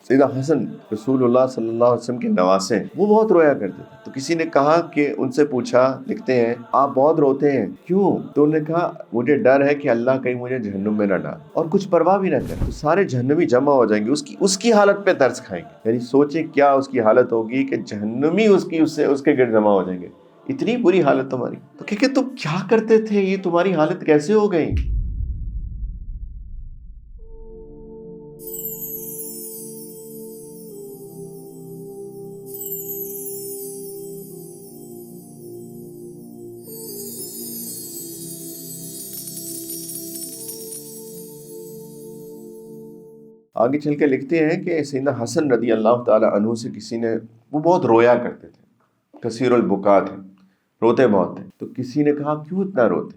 سیدنا حسن رسول اللہ صلی اللہ علیہ وسلم کے نواسے، وہ بہت رویا کرتے تھے۔ تو کسی نے کہا کہ ان سے پوچھا، لکھتے ہیں آپ بہت روتے ہیں کیوں؟ تو انہوں نے کہا مجھے ڈر ہے کہ اللہ کہیں مجھے جہنم میں نہ ڈال، اور کچھ پرواہ بھی نہ کرے، تو سارے جہنمی جمع ہو جائیں گے، اس کی حالت پہ ترس کھائیں گے۔ یعنی سوچیں کیا اس کی حالت ہوگی کہ جہنمی اس کے گرد جمع ہو جائیں گے، اتنی بری حالت تمہاری۔ تو کہ تم کیا کرتے تھے، یہ تمہاری حالت کیسے ہو گئی؟ آگے چل کے لکھتے ہیں کہ سیدنا حسن رضی اللہ تعالی عنہ سے کسی نے، وہ بہت رویا کرتے تھے، کثیر البکا تھے، روتے بہت تھے۔ تو کسی نے کہا کیوں اتنا روتے؟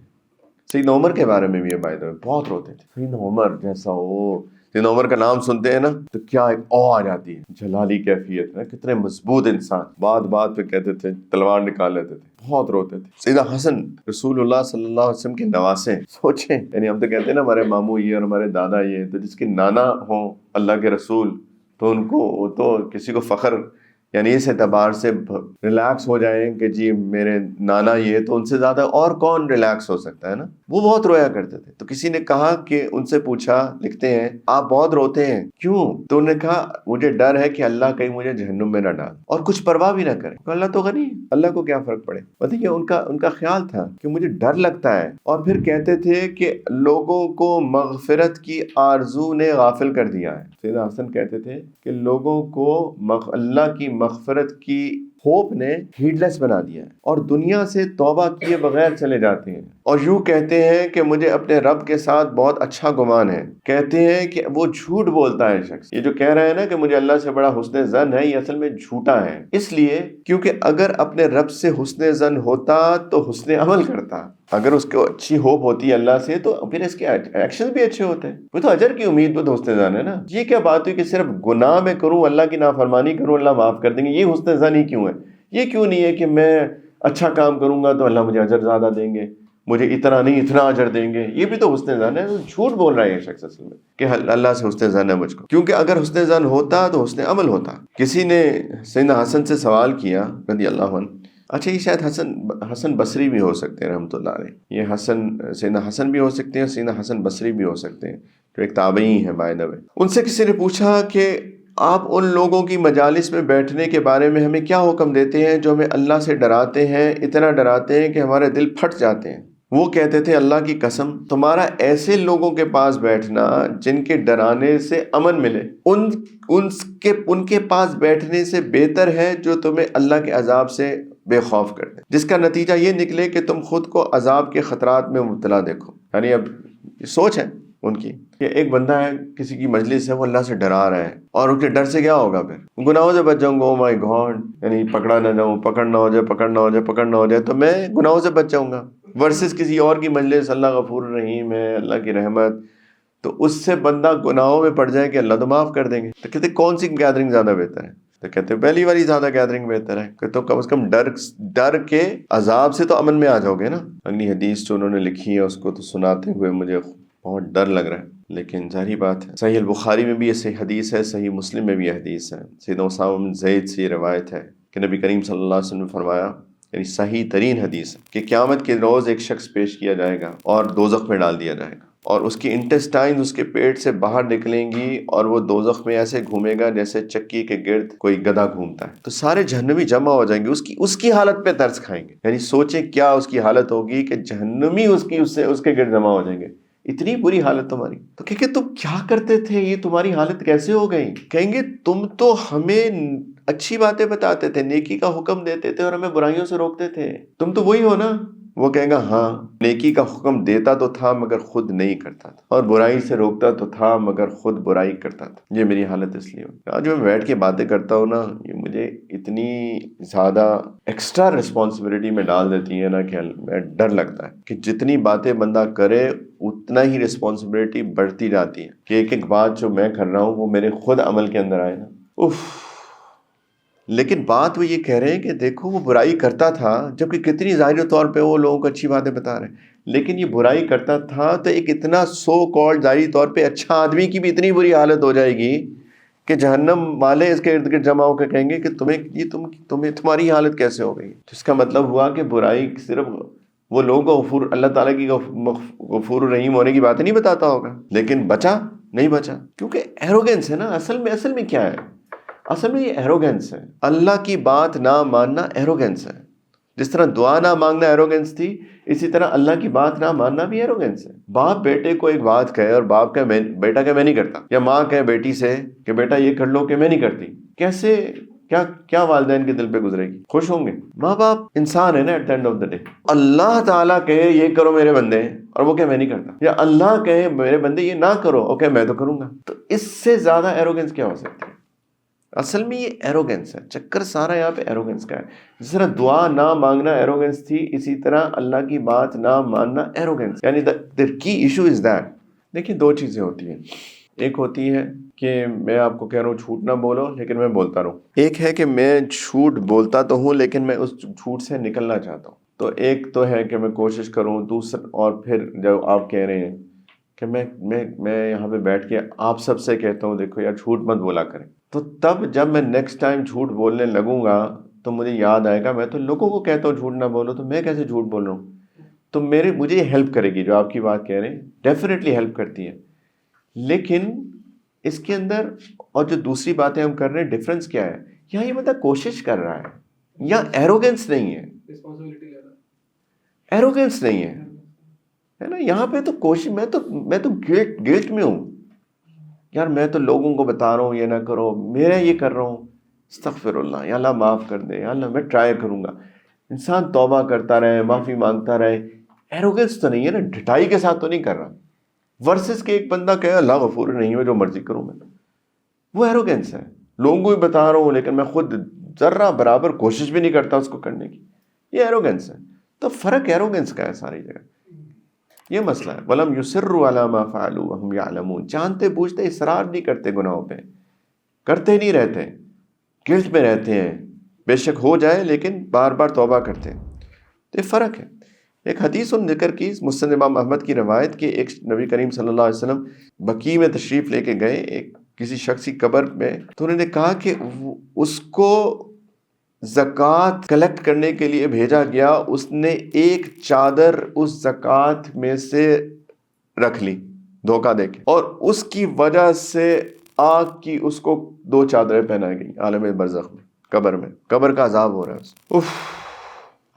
سیدنا عمر کے بارے میں بھی یہ بات ہے، بہت روتے تھے۔ سیدنا عمر جیسا ہو، سیدنا عمر کا نام سنتے ہیں نا تو کیا ایک آ جاتی ہے، جلالی کیفیت ہے، کتنے مضبوط انسان، بات پہ کہتے تھے تلوار نکال لیتے تھے، بہت روتے تھے۔ سیدنا حسن رسول اللہ صلی اللہ علیہ وسلم کے نواسے، سوچیں، یعنی ہم تو کہتے ہیں نا ہمارے ماموں یہ اور ہمارے دادا یہ، تو جس کے نانا ہوں اللہ کے رسول تو ان کو تو کسی کو فخر، یعنی اس اعتبار سے ریلیکس ہو جائیں کہ جی میرے نانا یہ، تو ان سے زیادہ اور کون ریلیکس ہو سکتا ہے نا۔ وہ بہت رویا کرتے تھے۔ تو کسی نے کہا کہ ان سے پوچھا، لکھتے ہیں آپ بہت روتے ہیں کیوں؟ تو انہوں نے کہا مجھے ڈر ہے کہ اللہ کہیں مجھے جہنم میں نہ ڈال، اور کچھ پرواہ بھی نہ کرے، اللہ تو غنی ہے، اللہ کو کیا فرق پڑے۔ بتائیے ان کا خیال تھا کہ مجھے ڈر لگتا ہے، اور پھر کہتے تھے کہ لوگوں کو مغفرت کی آرزو نے غافل کر دیا ہے۔ سیدنا حسن کہتے تھے کہ لوگوں کو اللہ کی مغفرت کی ہوپ نے ہیڈ لیس بنا دیا ہے، اور دنیا سے توبہ کیے بغیر چلے جاتے ہیں، اور یوں کہتے ہیں کہ مجھے اپنے رب کے ساتھ بہت اچھا گمان ہے۔ کہتے ہیں کہ وہ جھوٹ بولتا ہے شخص، یہ جو کہہ رہا ہے نا کہ مجھے اللہ سے بڑا حسن ظن ہے، یہ اصل میں جھوٹا ہے، اس لیے کیونکہ اگر اپنے رب سے حسن ظن ہوتا تو حسن عمل کرتا۔ اگر اس کو اچھی ہوپ ہوتی ہے اللہ سے تو پھر اس کے ایکشن بھی اچھے ہوتے ہیں، وہ تو اجر کی امید تو حسن ظن ہے نا۔ یہ کیا بات ہوئی کہ صرف گناہ میں کروں، اللہ کی نافرمانی کروں، اللہ معاف کر دیں گے، یہ حسن ظن ہی کیوں ہے؟ یہ کیوں نہیں ہے کہ میں اچھا کام کروں گا تو اللہ مجھے اجر زیادہ دیں گے، مجھے اتنا نہیں اتنا اجر دیں گے؟ یہ بھی تو حسن ظن ہے۔ جھوٹ بول رہا ہے یہ شخص اصل میں کہ اللہ سے حسن ظن ہے مجھ کو، کیونکہ اگر حسن ظن ہوتا تو حسن عمل ہوتا۔ کسی نے سیدنا حسن سے سوال کیا رضی اللہ عنہ، اچھا یہ شاید حسن بصری بھی ہو سکتے ہیں رحمۃ اللہ علیہ، یہ سیدنا حسن بھی ہو سکتے ہیں، سیدنا حسن بصری بھی ہو سکتے ہیں جو ایک تابعی ہیں بائی دا وے۔ ان سے کسی نے پوچھا کہ آپ ان لوگوں کی مجالس میں بیٹھنے کے بارے میں ہمیں کیا حکم دیتے ہیں جو ہمیں اللہ سے ڈراتے ہیں، اتنا ڈراتے ہیں کہ ہمارے دل پھٹ جاتے ہیں؟ وہ کہتے تھے اللہ کی قسم تمہارا ایسے لوگوں کے پاس بیٹھنا جن کے ڈرانے سے امن ملے، ان کے پاس بیٹھنے سے بہتر ہے جو تمہیں اللہ کے عذاب سے بے خوف کر دے، جس کا نتیجہ یہ نکلے کہ تم خود کو عذاب کے خطرات میں مبتلا دیکھو۔ یعنی اب سوچ ہے ان کی کہ ایک بندہ ہے کسی کی مجلس ہے، وہ اللہ سے ڈرا رہا ہے، اور ان کے ڈر سے کیا ہوگا؟ پھر گناہوں سے بچ جاؤں گا، او مائی گاڈ، یعنی پکڑا نہ جاؤں، پکڑ نہ ہو جائے تو میں گناہوں سے بچ جاؤں گا، ورسز کسی اور کی مجلس اللہ غفور رحیم ہے، اللہ کی رحمت، تو اس سے بندہ گناہوں میں پڑ جائے کہ اللہ تو معاف کر دیں گے۔ تو کہتے کون سی گیدرنگ زیادہ بہتر ہے؟ تو کہتے پہلی والی زیادہ گیدرنگ بہتر ہے کہ تو کم از کم ڈر کے عذاب سے تو امن میں آ جاؤ گے نا۔ اگلی حدیث جو انہوں نے لکھی ہے اس کو تو سناتے ہوئے مجھے بہت ڈر لگ رہا ہے، لیکن ظاہری بات ہے صحیح البخاری میں بھی یہ صحیح حدیث ہے، صحیح مسلم میں بھی یہ حدیث ہے۔ سیدنا اسامہ بن زید سے یہ روایت ہے کہ نبی کریم صلی اللہ علیہ وسلم نے فرمایا، یعنی صحیح ترین حدیث ہے، کہ قیامت کے روز ایک شخص پیش کیا جائے گا اور دوزخ میں ڈال دیا جائے گا، اور اس کی انٹسٹائنز اس کے پیٹ سے باہر نکلیں گی، اور وہ دوزخ میں ایسے گھومے گا جیسے چکی کے گرد کوئی گدھا گھومتا ہے۔ تو سارے جہنمی جمع ہو جائیں گے، اس کی حالت پہ ترس کھائیں گے۔ یعنی سوچیں کیا اس کی حالت ہوگی کہ جہنمی اس کے گرد جمع ہو جائیں گے، اتنی بری حالت تمہاری۔ تو کہ تم کیا کرتے تھے، یہ تمہاری حالت کیسے ہو گئی؟ کہیں گے تم تو ہمیں اچھی باتیں بتاتے تھے، نیکی کا حکم دیتے تھے اور ہمیں برائیوں سے روکتے تھے، تم تو وہی ہو نا۔ وہ کہے گا ہاں، نیکی کا حکم دیتا تو تھا مگر خود نہیں کرتا تھا، اور برائی سے روکتا تو تھا مگر خود برائی کرتا تھا۔ یہ میری حالت اس لیے ہوئی آج میں بیٹھ کے باتیں کرتا ہوں نا، یہ مجھے اتنی زیادہ ایکسٹرا رسپانسبلٹی میں ڈال دیتی ہے نا کہ ڈر لگتا ہے کہ جتنی باتیں بندہ کرے اتنا ہی رسپانسبلٹی بڑھتی جاتی ہے، کہ ایک بات جو میں کر رہا ہوں وہ میرے خود عمل کے اندر آئے نا۔ لیکن بات وہ یہ کہہ رہے ہیں کہ دیکھو وہ برائی کرتا تھا، جبکہ کتنی ظاہری طور پہ وہ لوگوں کو اچھی باتیں بتا رہے ہیں، لیکن یہ برائی کرتا تھا تو ایک اتنا سو کالڈ ظاہری طور پہ اچھا آدمی کی بھی اتنی بری حالت ہو جائے گی کہ جہنم والے اس کے ارد گرد جمع ہو کے کہیں گے کہ تمہیں تمہاری حالت کیسے ہو گئی. تو اس کا مطلب ہوا کہ برائی صرف وہ لوگوں کو غفور اللہ تعالیٰ کی غفور الرحیم ہونے کی بات نہیں بتاتا ہوگا، لیکن بچا نہیں بچا کیونکہ ایروگنس ہے نا. اصل میں کیا ہے؟ اصل میں یہ ایروگنس ہے. اللہ کی بات نہ ماننا ایروگنس ہے. جس طرح دعا نہ مانگنا ایروگنس تھی، اسی طرح اللہ کی بات نہ ماننا بھی ایروگنس ہے. باپ بیٹے کو ایک بات کہے اور باپ کا بیٹا کہ میں نہیں کرتا، یا ماں کہے بیٹی سے کہ بیٹا یہ کر لو کہ میں نہیں کرتی، کیسے کیا والدین کے دل پہ گزرے گی؟ خوش ہوں گے؟ ماں باپ انسان ہے نا at the end of the day. اللہ تعالیٰ کہے یہ کرو میرے بندے، اور وہ کہ میں نہیں کرتا، یا اللہ کہے میرے بندے یہ نہ کرو، اوکے میں تو کروں گا. تو اس سے زیادہ ایروگنس کیا ہو سکتی ہے؟ اصل میں یہ ایروگنس ہے. چکر سارا یہاں پہ ایروگنس کا ہے. جس طرح دعا نہ مانگنا ایروگنس تھی، اسی طرح اللہ کی بات نہ ماننا ایروگنس. یعنی the key issue is that. دیکھیے دو چیزیں ہوتی ہیں. ایک ہوتی ہے کہ میں آپ کو کہہ رہا ہوں جھوٹ نہ بولو لیکن میں بولتا رہوں. ایک ہے کہ میں جھوٹ بولتا تو ہوں لیکن میں اس جھوٹ سے نکلنا چاہتا ہوں. تو ایک تو ہے کہ میں کوشش کروں. دوسرا، اور پھر جب آپ کہہ رہے ہیں کہ میں یہاں پہ بیٹھ کے آپ سب سے کہتا ہوں دیکھو یار جھوٹ مت بولا کریں، تو تب جب میں نیکسٹ ٹائم جھوٹ بولنے لگوں گا تو مجھے یاد آئے گا میں تو لوگوں کو کہتا ہوں جھوٹ نہ بولو، تو میں کیسے جھوٹ بول رہا ہوں؟ تو مجھے یہ ہیلپ کرے گی جو آپ کی بات کہہ رہے ہیں، ڈیفینیٹلی ہیلپ کرتی ہے. لیکن اس کے اندر اور جو دوسری باتیں ہم کر رہے ہیں، ڈفرینس کیا ہے؟ یہاں یہ بندہ کوشش کر رہا ہے، یا ایروگنس نہیں ہے. ایروگنس نہیں ہے نا. یہاں پہ تو کوشش، میں تو گلٹ میں ہوں یار. میں تو لوگوں کو بتا رہا ہوں یہ نہ کرو، میرا یہ کر رہا ہوں. استغفر اللہ، یا اللہ معاف کر دے، یا اللہ میں ٹرائی کروں گا. انسان توبہ کرتا رہے، معافی مانگتا رہے. ایروگنس تو نہیں ہے نا، ڈھٹائی کے ساتھ تو نہیں کر رہا. ورسز کہ ایک بندہ کہے اللہ غفور نہیں ہے جو مرضی کروں میں، وہ ایروگنس ہے. لوگوں کو بھی بتا رہا ہوں لیکن میں خود ذرہ برابر کوشش بھی نہیں کرتا اس کو کرنے کی، یہ ایروگنس ہے. تو فرق ایروگنس کا ہے ساری جگہ. یہ مسئلہ ہے. وَلَمْ يُصِرُّوا عَلَىٰ مَا فَعَلُوا وَهُمْ يَعْلَمُونَ. جانتے بوجھتے اصرار نہیں کرتے گناہوں پہ، کرتے نہیں رہتے، گلٹ میں رہتے ہیں. بے شک ہو جائے لیکن بار بار توبہ کرتے ہیں. تو یہ فرق ہے. ایک حدیث ان ذکر کی مسند امام احمد کی روایت کہ ایک نبی کریم صلی اللہ علیہ وسلم بقیع میں تشریف لے کے گئے ایک کسی شخص کی قبر میں. تو انہوں نے کہا کہ اس کو زکوٰۃ کلیکٹ کرنے کے لیے بھیجا گیا. اس نے ایک چادر اس زکوٰۃ میں سے رکھ لی دھوکہ دے کے، اور اس کی وجہ سے آگ کی اس کو 2 چادریں پہنائی گئی عالم برزخ میں، قبر کا عذاب ہو رہا ہے.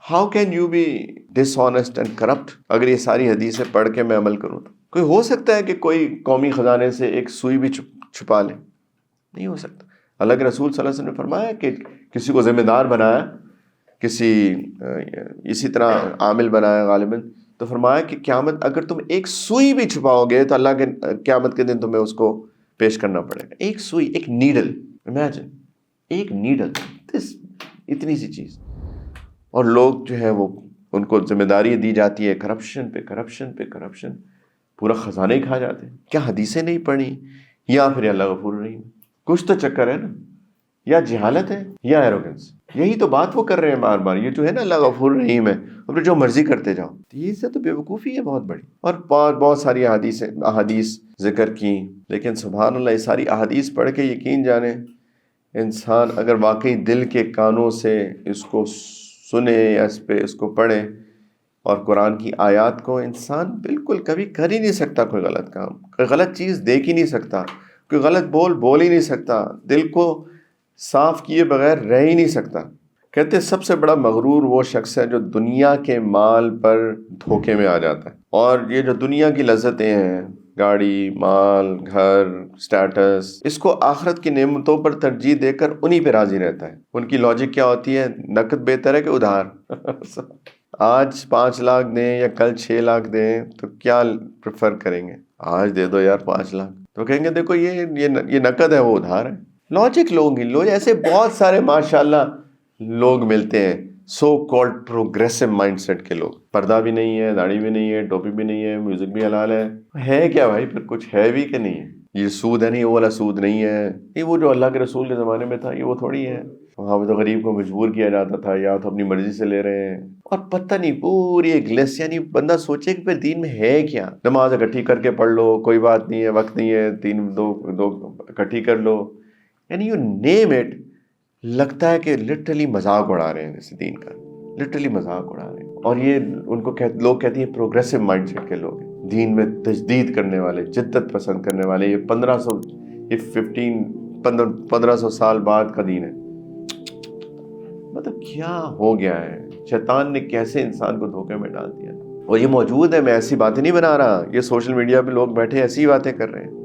How can you be dishonest and corrupt? اگر یہ ساری حدیثیں پڑھ کے میں عمل کروں تو کوئی ہو سکتا ہے کہ کوئی قومی خزانے سے ایک سوئی بھی چھپا لے؟ نہیں ہو سکتا. اللہ کے رسول صلی اللہ علیہ وسلم نے فرمایا کہ کسی کو ذمہ دار بنایا، اسی طرح عامل بنایا غالباً، تو فرمایا کہ قیامت اگر تم ایک سوئی بھی چھپاؤ گے تو اللہ کے قیامت کے دن تمہیں اس کو پیش کرنا پڑے گا. ایک سوئی، ایک نیڈل، امیجن ایک نیڈل، اتنی سی چیز. اور لوگ جو ہے وہ ان کو ذمہ داری دی جاتی ہے کرپشن پہ کرپشن پہ کرپشن، پورا خزانہ ہی کھا جاتے ہیں. کیا حدیثیں نہیں پڑھی؟ یا پھر اللہ غفور رحیم؟ کچھ تو چکر ہے نا. یا جہالت ہے یا ایروگنس. یہی تو بات وہ کر رہے ہیں بار بار. یہ جو ہے نا اللہ غفور رحیم ہے، اور جو مرضی کرتے جاؤ. یہ سے تو بے وقوفی ہے بہت بڑی. اور بہت ساری احادیث ذکر کی، لیکن سبحان اللہ یہ ساری احادیث پڑھ کے یقین جانے انسان اگر واقعی دل کے کانوں سے اس کو سنے یا اس کو پڑھے اور قرآن کی آیات کو، انسان بالکل کبھی کر ہی نہیں سکتا کوئی غلط کام، کوئی غلط چیز دیکھ ہی نہیں سکتا، کوئی غلط بول ہی نہیں سکتا، دل کو صاف کیے بغیر رہ ہی نہیں سکتا. کہتے سب سے بڑا مغرور وہ شخص ہے جو دنیا کے مال پر دھوکے میں آ جاتا ہے. اور یہ جو دنیا کی لذتیں ہیں، گاڑی، مال، گھر، سٹیٹس، اس کو آخرت کی نعمتوں پر ترجیح دے کر انہی پہ راضی رہتا ہے. ان کی لاجک کیا ہوتی ہے؟ نقد بہتر ہے کہ ادھار؟ آج 5 لاکھ دیں یا کل 6 لاکھ دیں تو کیا پریفر کریں گے؟ آج دے دو یار 5 لاکھ. تو کہیں گے دیکھو یہ نقد ہے، وہ ادھار ہے. لاجک لوگ ایسے بہت سارے ماشاءاللہ لوگ ملتے ہیں، so called progressive mindset کے لوگ. پردہ بھی نہیں ہے، داڑھی بھی نہیں ہے، ٹوپی بھی نہیں ہے، میوزک بھی حلال ہے کیا بھائی؟ پھر کچھ ہے بھی کہ نہیں ہے؟ یہ سود ہے نہیں، وہ والا سود نہیں ہے. یہ وہ جو اللہ کے رسول کے زمانے میں تھا، یہ وہ تھوڑی ہے. وہاں پہ تو غریب کو مجبور کیا جاتا تھا، یا تو اپنی مرضی سے لے رہے ہیں. اور پتہ نہیں پوری ایک لسٹ. یعنی بندہ سوچے کہ پھر دین میں ہے کیا؟ نماز اکٹھی کر کے پڑھ لو، کوئی بات نہیں ہے، وقت نہیں ہے، 3 2 اکٹھی کر لو. یعنی یو نیم اٹ، لگتا ہے کہ لٹرلی مذاق اڑا رہے ہیں اس دین کا، لٹرلی مذاق اڑا رہے ہیں. اور یہ ان کو لوگ کہتے ہیں پروگریسو مائنڈ سیٹ کے لوگ ہیں، دین میں تجدید کرنے والے، جدت پسند کرنے والے. یہ 1500 سال بعد کا دین ہے. مطلب کیا ہو گیا ہے، شیطان نے کیسے انسان کو دھوکے میں ڈال دیا. اور یہ موجود ہے، میں ایسی باتیں نہیں بنا رہا، یہ سوشل میڈیا پہ لوگ بیٹھے ایسی باتیں کر رہے ہیں.